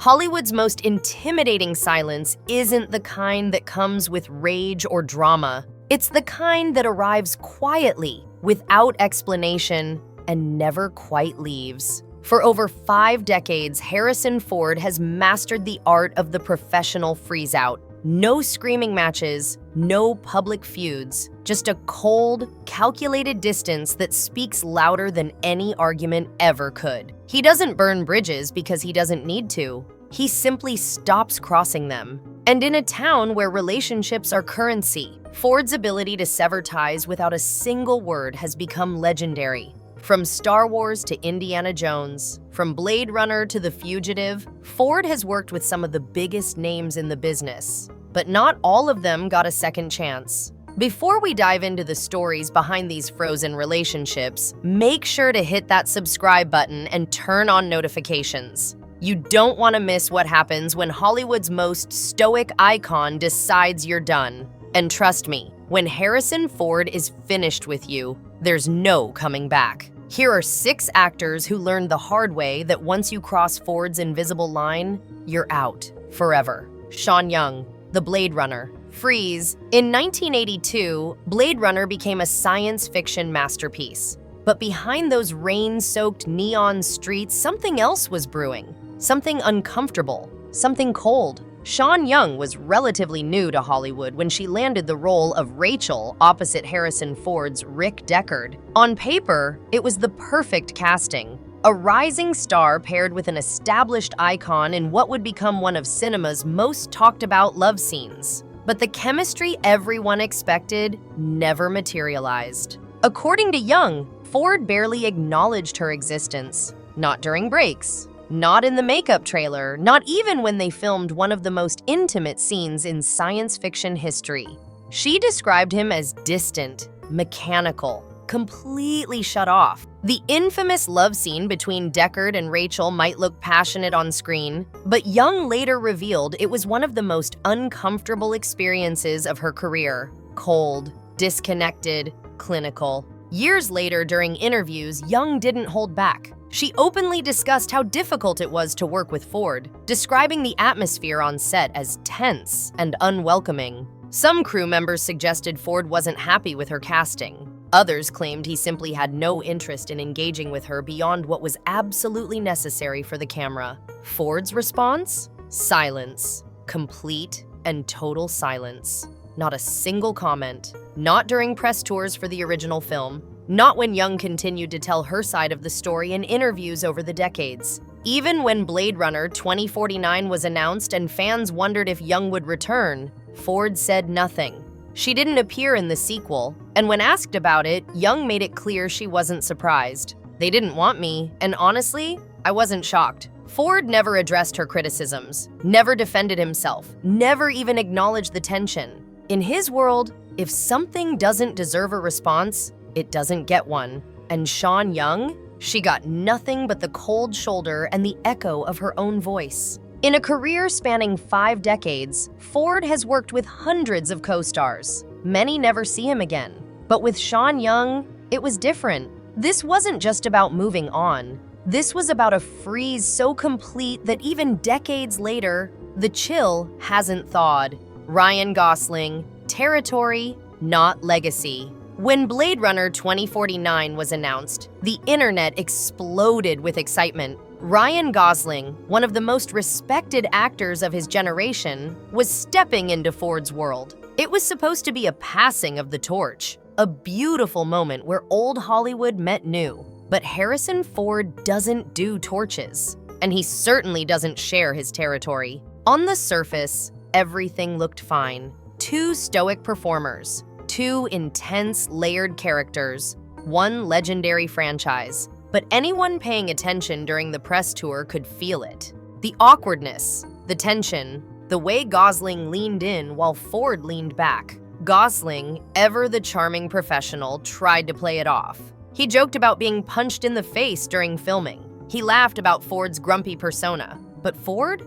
Hollywood's most intimidating silence isn't the kind that comes with rage or drama. It's the kind that arrives quietly, without explanation, and never quite leaves. For over 5 decades, Harrison Ford has mastered the art of the professional freeze-out. No screaming matches, no public feuds, just a cold, calculated distance that speaks louder than any argument ever could. He doesn't burn bridges because he doesn't need to. He simply stops crossing them. And in a town where relationships are currency, Ford's ability to sever ties without a single word has become legendary. From Star Wars to Indiana Jones, from Blade Runner to The Fugitive, Ford has worked with some of the biggest names in the business. But not all of them got a second chance. Before we dive into the stories behind these frozen relationships, make sure to hit that subscribe button and turn on notifications. You don't want to miss what happens when Hollywood's most stoic icon decides you're done. And trust me, when Harrison Ford is finished with you, there's no coming back. Here are 6 actors who learned the hard way that once you cross Ford's invisible line, you're out forever. Sean Young, the Blade Runner. Freeze. In 1982, Blade Runner became a science fiction masterpiece. But behind those rain-soaked neon streets, something else was brewing. Something uncomfortable, something cold. Sean Young was relatively new to Hollywood when she landed the role of Rachel opposite Harrison Ford's Rick Deckard. On paper, it was the perfect casting. A rising star paired with an established icon in what would become one of cinema's most talked about love scenes. But the chemistry everyone expected never materialized. According to Young, Ford barely acknowledged her existence. Not during breaks. Not in the makeup trailer, not even when they filmed one of the most intimate scenes in science fiction history. She described him as distant, mechanical, completely shut off. The infamous love scene between Deckard and Rachel might look passionate on screen, but Young later revealed it was one of the most uncomfortable experiences of her career. Cold, disconnected, clinical. Years later, during interviews, Young didn't hold back. She openly discussed how difficult it was to work with Ford, describing the atmosphere on set as tense and unwelcoming. Some crew members suggested Ford wasn't happy with her casting. Others claimed he simply had no interest in engaging with her beyond what was absolutely necessary for the camera. Ford's response? Silence. Complete and total silence. Not a single comment. Not during press tours for the original film. Not when Young continued to tell her side of the story in interviews over the decades. Even when Blade Runner 2049 was announced and fans wondered if Young would return, Ford said nothing. She didn't appear in the sequel, and when asked about it, Young made it clear she wasn't surprised. They didn't want me, and honestly, I wasn't shocked. Ford never addressed her criticisms, never defended himself, never even acknowledged the tension. In his world, if something doesn't deserve a response, it doesn't get one. And Sean Young? She got nothing but the cold shoulder and the echo of her own voice. In a career spanning 5 decades, Ford has worked with hundreds of co-stars. Many never see him again. But with Sean Young, it was different. This wasn't just about moving on. This was about a freeze so complete that even decades later, the chill hasn't thawed. Ryan Gosling, territory, not legacy. When Blade Runner 2049 was announced, the internet exploded with excitement. Ryan Gosling, one of the most respected actors of his generation, was stepping into Ford's world. It was supposed to be a passing of the torch, a beautiful moment where old Hollywood met new. But Harrison Ford doesn't do torches, and he certainly doesn't share his territory. On the surface, everything looked fine. 2 stoic performers, 2 intense, layered characters, 1 legendary franchise. But anyone paying attention during the press tour could feel it. The awkwardness, the tension, the way Gosling leaned in while Ford leaned back. Gosling, ever the charming professional, tried to play it off. He joked about being punched in the face during filming. He laughed about Ford's grumpy persona. But Ford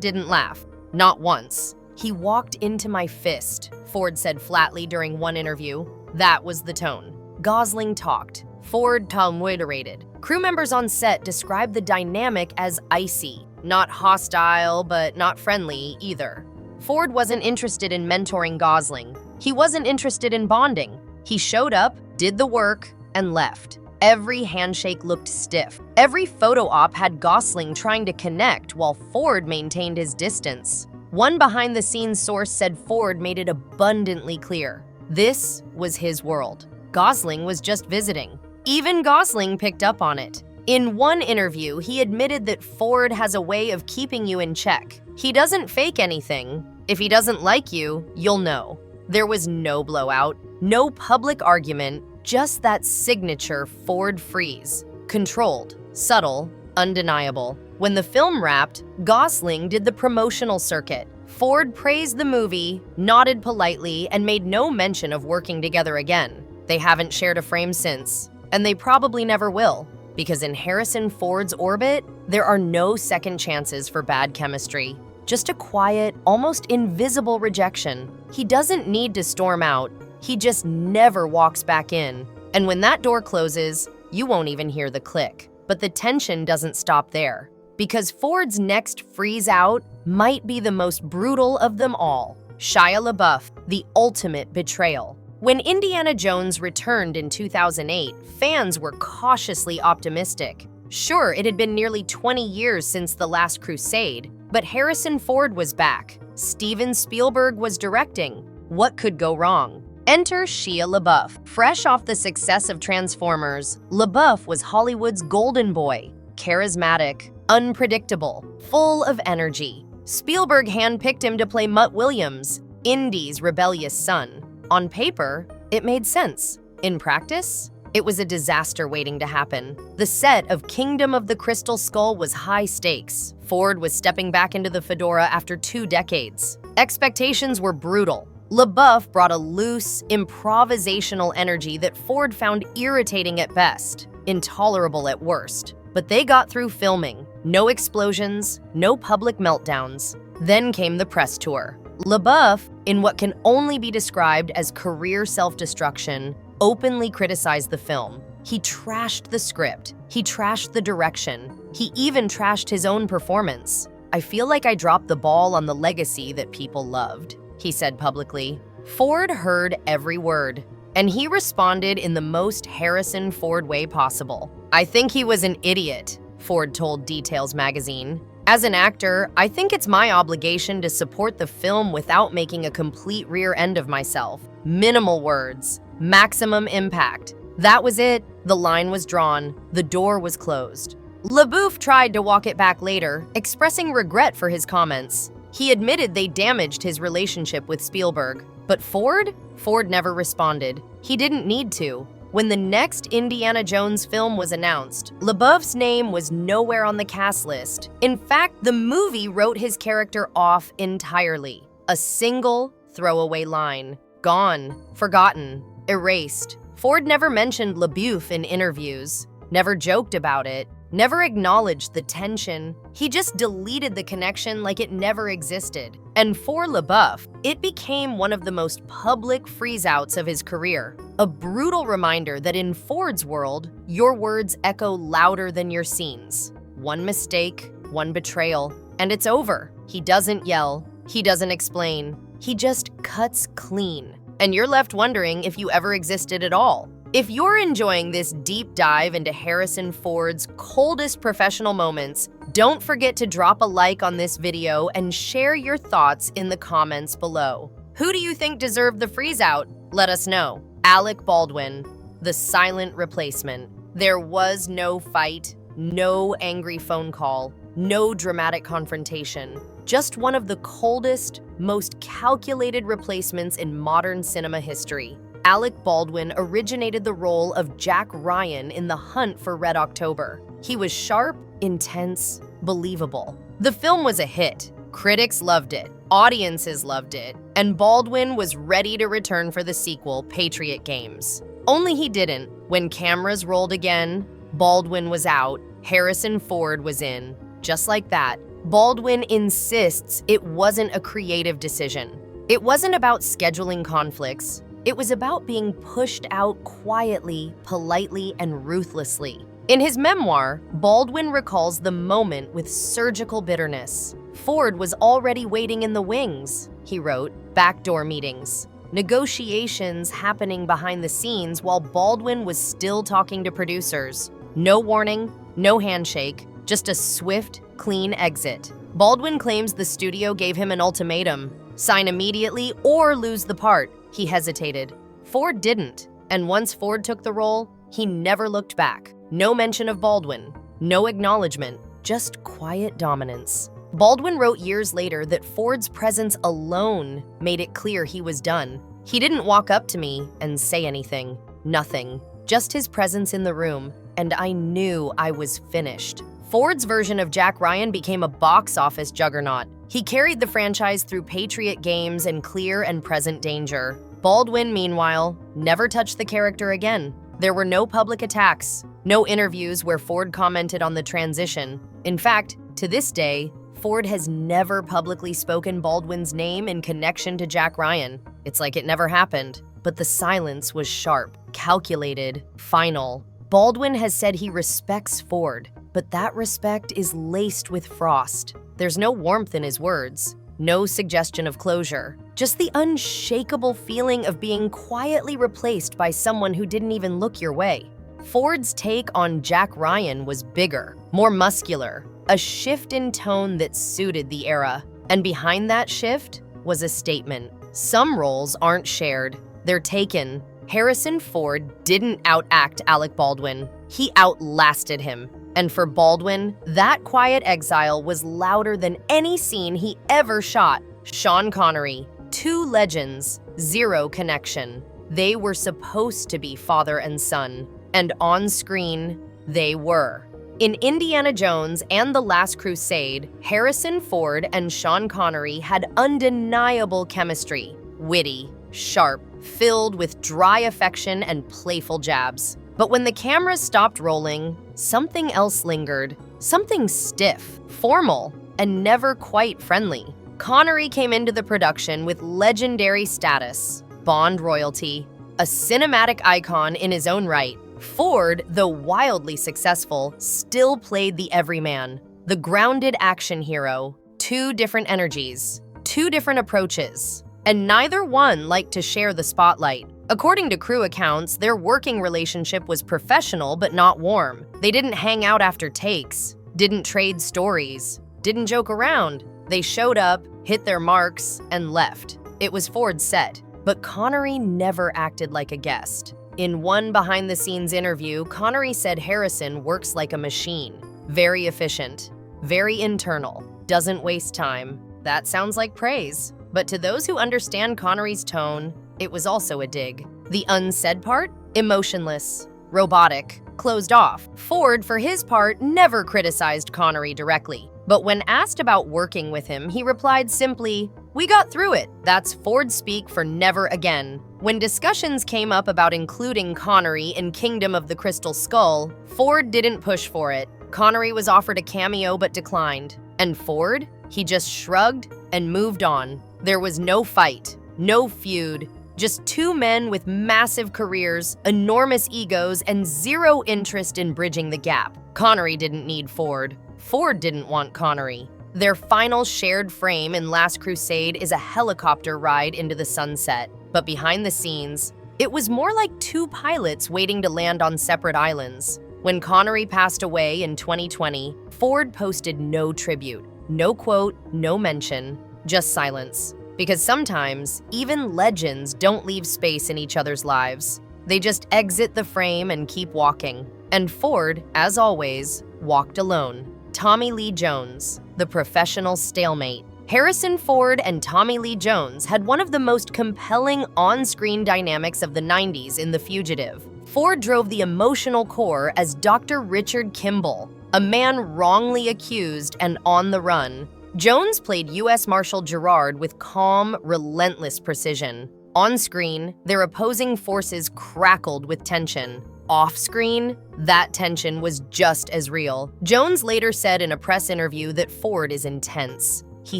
didn't laugh. Not once. He walked into my fist, Ford said flatly during one interview. That was the tone. Gosling talked. Ford tolerated. Crew members on set described the dynamic as icy, not hostile, but not friendly either. Ford wasn't interested in mentoring Gosling. He wasn't interested in bonding. He showed up, did the work, and left. Every handshake looked stiff. Every photo op had Gosling trying to connect while Ford maintained his distance. One behind-the-scenes source said Ford made it abundantly clear. This was his world. Gosling was just visiting. Even Gosling picked up on it. In one interview, he admitted that Ford has a way of keeping you in check. He doesn't fake anything. If he doesn't like you, you'll know. There was no blowout, no public argument, just that signature Ford freeze. Controlled, subtle, undeniable. When the film wrapped, Gosling did the promotional circuit. Ford praised the movie, nodded politely, and made no mention of working together again. They haven't shared a frame since, and they probably never will, because in Harrison Ford's orbit, there are no second chances for bad chemistry. Just a quiet, almost invisible rejection. He doesn't need to storm out. He just never walks back in. And when that door closes, you won't even hear the click. But the tension doesn't stop there, because Ford's next freeze out might be the most brutal of them all. Shia LaBeouf, the ultimate betrayal. When Indiana Jones returned in 2008, fans were cautiously optimistic. Sure, it had been nearly 20 years since The Last Crusade, but Harrison Ford was back. Steven Spielberg was directing. What could go wrong? Enter Shia LaBeouf. Fresh off the success of Transformers, LaBeouf was Hollywood's golden boy. Charismatic, unpredictable, full of energy. Spielberg handpicked him to play Mutt Williams, Indy's rebellious son. On paper, it made sense. In practice, it was a disaster waiting to happen. The set of Kingdom of the Crystal Skull was high stakes. Ford was stepping back into the fedora after 2 decades. Expectations were brutal. LaBeouf brought a loose, improvisational energy that Ford found irritating at best, intolerable at worst. But they got through filming. No explosions, no public meltdowns. Then came the press tour. LaBeouf, in what can only be described as career self-destruction, openly criticized the film. He trashed the script. He trashed the direction. He even trashed his own performance. "I feel like I dropped the ball on the legacy that people loved," he said publicly. Ford heard every word, and he responded in the most Harrison Ford way possible. "I think he was an idiot," Ford told Details magazine. "As an actor, I think it's my obligation to support the film without making a complete rear end of myself. Minimal words, maximum impact. That was it. The line was drawn. The door was closed." LaBeouf tried to walk it back later, expressing regret for his comments. He admitted they damaged his relationship with Spielberg. But Ford? Ford never responded. He didn't need to. When the next Indiana Jones film was announced, LaBeouf's name was nowhere on the cast list. In fact, the movie wrote his character off entirely. A single throwaway line. Gone, forgotten, erased. Ford never mentioned LaBeouf in interviews, never joked about it, never acknowledged the tension. He just deleted the connection like it never existed. And for LaBeouf, it became one of the most public freeze-outs of his career. A brutal reminder that in Ford's world, your words echo louder than your scenes. One mistake, one betrayal, and it's over. He doesn't yell, he doesn't explain, he just cuts clean. And you're left wondering if you ever existed at all. If you're enjoying this deep dive into Harrison Ford's coldest professional moments, don't forget to drop a like on this video and share your thoughts in the comments below. Who do you think deserved the freeze-out? Let us know. Alec Baldwin, the silent replacement. There was no fight, no angry phone call, no dramatic confrontation. Just one of the coldest, most calculated replacements in modern cinema history. Alec Baldwin originated the role of Jack Ryan in The Hunt for Red October. He was sharp, intense, believable. The film was a hit. Critics loved it. Audiences loved it. And Baldwin was ready to return for the sequel, Patriot Games. Only he didn't. When cameras rolled again, Baldwin was out, Harrison Ford was in. Just like that. Baldwin insists it wasn't a creative decision. It wasn't about scheduling conflicts. It was about being pushed out quietly, politely, and ruthlessly. In his memoir, Baldwin recalls the moment with surgical bitterness. "Ford was already waiting in the wings," he wrote, "backdoor meetings. Negotiations happening behind the scenes while Baldwin was still talking to producers. No warning, no handshake, just a swift, clean exit." Baldwin claims the studio gave him an ultimatum: sign immediately or lose the part. He hesitated. Ford didn't, and once Ford took the role, he never looked back. No mention of Baldwin, no acknowledgement, just quiet dominance. Baldwin wrote years later that Ford's presence alone made it clear he was done. "He didn't walk up to me and say anything. Nothing. Just his presence in the room, and I knew I was finished." Ford's version of Jack Ryan became a box office juggernaut. He carried the franchise through Patriot Games and Clear and Present Danger. Baldwin, meanwhile, never touched the character again. There were no public attacks, no interviews where Ford commented on the transition. In fact, to this day, Ford has never publicly spoken Baldwin's name in connection to Jack Ryan. It's like it never happened. But the silence was sharp, calculated, final. Baldwin has said he respects Ford, but that respect is laced with frost. There's no warmth in his words, no suggestion of closure, just the unshakable feeling of being quietly replaced by someone who didn't even look your way. Ford's take on Jack Ryan was bigger, more muscular, a shift in tone that suited the era. And behind that shift was a statement. Some roles aren't shared, they're taken. Harrison Ford didn't outact Alec Baldwin, he outlasted him. And for Baldwin, that quiet exile was louder than any scene he ever shot. Sean Connery, two legends, zero connection. They were supposed to be father and son, and on screen, they were. In Indiana Jones and The Last Crusade, Harrison Ford and Sean Connery had undeniable chemistry, witty, sharp, filled with dry affection and playful jabs. But when the cameras stopped rolling, something else lingered, something stiff, formal, and never quite friendly. Connery came into the production with legendary status, Bond royalty, a cinematic icon in his own right. Ford, though wildly successful, still played the everyman, the grounded action hero. Two different energies, two different approaches, and neither one liked to share the spotlight. According to crew accounts, their working relationship was professional but not warm. They didn't hang out after takes, didn't trade stories, didn't joke around. They showed up, hit their marks, and left. It was Ford's set, but Connery never acted like a guest. In one behind-the-scenes interview, Connery said Harrison works like a machine. Very efficient, very internal, doesn't waste time. That sounds like praise. But to those who understand Connery's tone, it was also a dig. The unsaid part? Emotionless, robotic, closed off. Ford, for his part, never criticized Connery directly. But when asked about working with him, he replied simply, "We got through it." That's Ford speak for never again. When discussions came up about including Connery in Kingdom of the Crystal Skull, Ford didn't push for it. Connery was offered a cameo but declined. And Ford? He just shrugged and moved on. There was no fight, no feud, just two men with massive careers, enormous egos, and zero interest in bridging the gap. Connery didn't need Ford. Ford didn't want Connery. Their final shared frame in Last Crusade is a helicopter ride into the sunset. But behind the scenes, it was more like two pilots waiting to land on separate islands. When Connery passed away in 2020, Ford posted no tribute, no quote, no mention, just silence. Because sometimes, even legends don't leave space in each other's lives. They just exit the frame and keep walking. And Ford, as always, walked alone. Tommy Lee Jones, the professional stalemate. Harrison Ford and Tommy Lee Jones had one of the most compelling on-screen dynamics of the 90s in The Fugitive. Ford drove the emotional core as Dr. Richard Kimball, a man wrongly accused and on the run. Jones played U.S. Marshal Gerard with calm, relentless precision. On screen, their opposing forces crackled with tension. Off-screen, that tension was just as real. Jones later said in a press interview that Ford is intense. He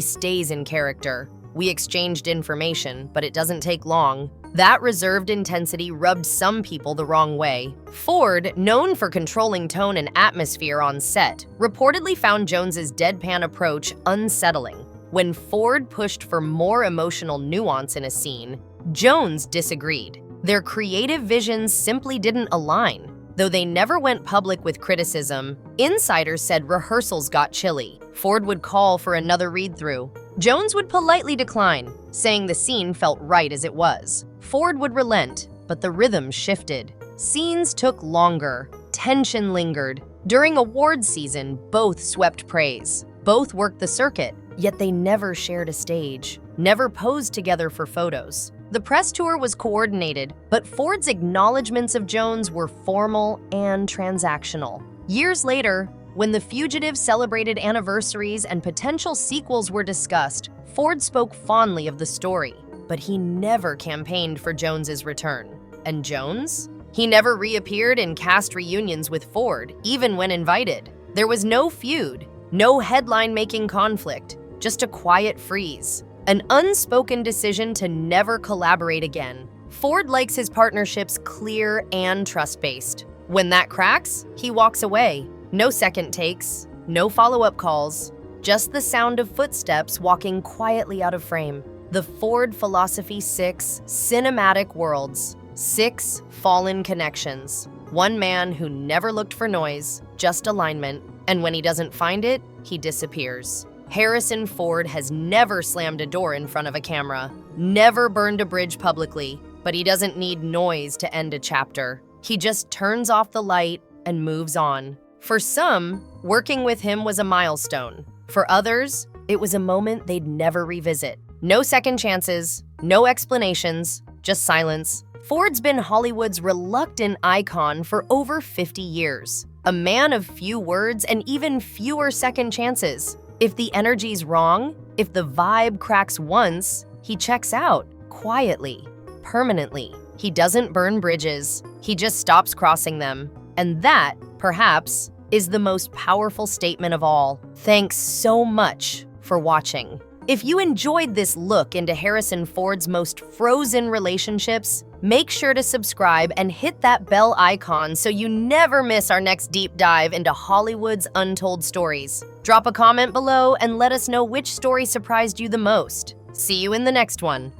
stays in character. We exchanged information, but it doesn't take long. That reserved intensity rubbed some people the wrong way. Ford, known for controlling tone and atmosphere on set, reportedly found Jones's deadpan approach unsettling. When Ford pushed for more emotional nuance in a scene, Jones disagreed. Their creative visions simply didn't align. Though they never went public with criticism, insiders said rehearsals got chilly. Ford would call for another read-through. Jones would politely decline, saying the scene felt right as it was. Ford would relent, but the rhythm shifted. Scenes took longer. Tension lingered. During awards season, both swept praise. Both worked the circuit, yet they never shared a stage, never posed together for photos. The press tour was coordinated, but Ford's acknowledgments of Jones were formal and transactional. Years later, when The Fugitive celebrated anniversaries and potential sequels were discussed, Ford spoke fondly of the story, but he never campaigned for Jones's return. And Jones? He never reappeared in cast reunions with Ford, even when invited. There was no feud, no headline-making conflict, just a quiet freeze. An unspoken decision to never collaborate again. Ford likes his partnerships clear and trust-based. When that cracks, he walks away. No second takes, no follow-up calls, just the sound of footsteps walking quietly out of frame. The Ford philosophy: 6 cinematic worlds, 6 fallen connections. One man who never looked for noise, just alignment, and when he doesn't find it, he disappears. Harrison Ford has never slammed a door in front of a camera, never burned a bridge publicly, but he doesn't need noise to end a chapter. He just turns off the light and moves on. For some, working with him was a milestone. For others, it was a moment they'd never revisit. No second chances, no explanations, just silence. Ford's been Hollywood's reluctant icon for over 50 years. A man of few words and even fewer second chances. If the energy's wrong, if the vibe cracks once, he checks out, quietly, permanently. He doesn't burn bridges, he just stops crossing them. And that, perhaps, is the most powerful statement of all. Thanks so much for watching. If you enjoyed this look into Harrison Ford's most frozen relationships, make sure to subscribe and hit that bell icon so you never miss our next deep dive into Hollywood's untold stories. Drop a comment below and let us know which story surprised you the most. See you in the next one.